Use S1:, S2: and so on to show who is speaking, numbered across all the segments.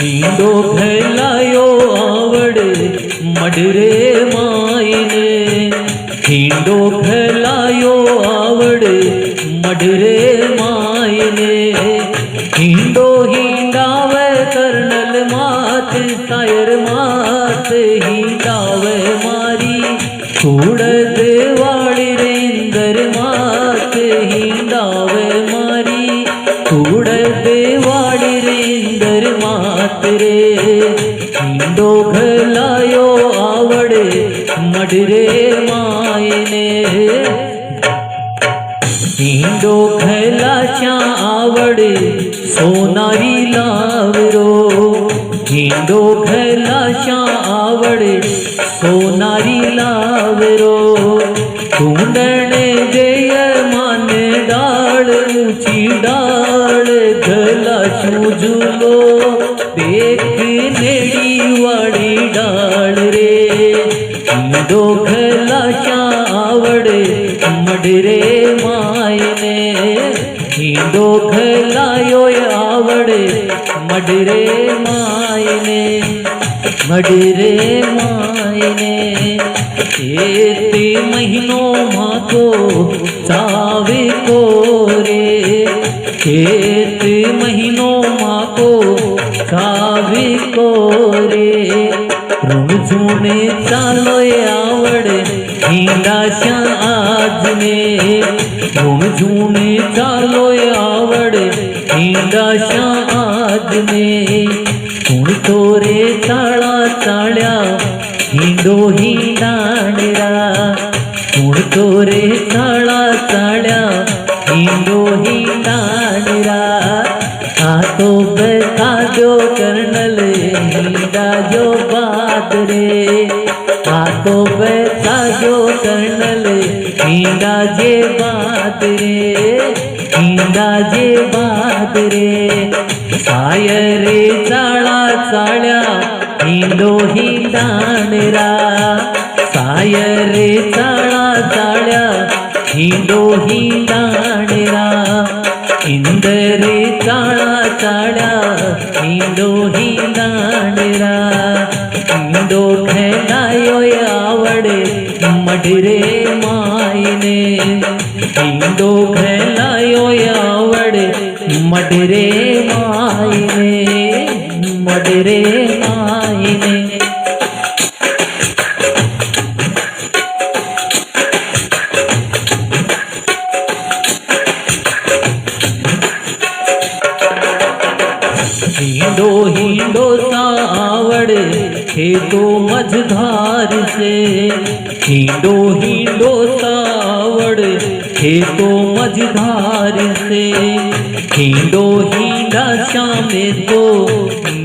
S1: हींडो फैलायो आवड़ मडरे मायने। हींडो फैलायो आवड़ मडरे मायने। हींडो हींडावे कर्नल मात शायर मात हींडावे मारी कूड़ देवाड़ी रेंदर मात हींडावे मारी कूड़ देवाड़ी रेंदर मात रे। हींडो घलायो आवड़े मडरे मायने। हींडो घलाच्या आवड़े सोनारी लावरो। हींडो घलाच्या आवड़े सोनारी लावरो। ढूंढने जय मान डाल ऊंची डाल गला झूलो देख नेड़ी वाड़ी डाल रे। हींडो घलाच्या आवड़े मडरे मायने। हींडो घलायो आवड़े मडरे मायने मडरे मायने। एक महीनो माको चावे को रे। एक महीनो माको चावे को रे। रुणझुने चालो आवड़ हींडाशा आज में। रुणझुने चालो आवड़ हींडाशा आज में। कुण तोरे चाळा चाळ्या हींडो हींडाणरा। कुण तोरे चाळा चाळ्या हींडो हींडाणरा। आतो बताजो कर्नल हींडा जो बात रे। आतो बताजो कर्नल हींडा जे बात रे। हींडा जे बात रे। सायरे चाळा चाळ्या हींडो हींडाणरा। सायरे चाळा चाळ्या हींडो हींडाणरा। इंदरे चाळा चाळ्या हींडो हींडाणरा। हींडो फैलायो आवड़े मडरे मायने। हींडो फैलायो आवड़े मडरे मायने मडरे मायने। हींडो हींडो सा आवड़ खेतो मझधार से। हींडो हींडो सा आवड़ खेतो मझधार से। हींडो हींडा शामे तो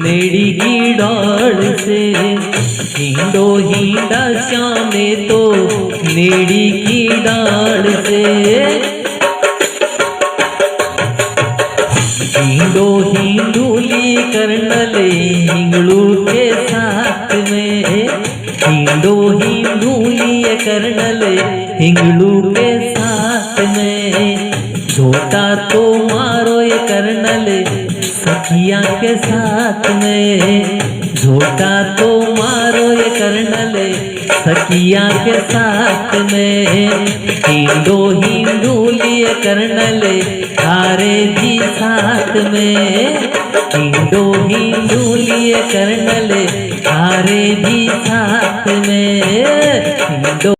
S1: नेड़ी की डाल से। हींडो हींडा शामे तो नेड़ी की डाल से। हींडो हिंडूली कर्नल हिंगलू के साथ में। हींडो हिंडूली कर्नल हिंगलू के साथ में। झोटा तो मारो ये कर्नल सखिया के साथ में। झोटा तो मारो ये कर्नल सखिया के साथ में। हींडो हिंडूली कर्नल थारे जी साथ में। हींडो हिंडूली कर्नल थारे जी साथ में। हींडो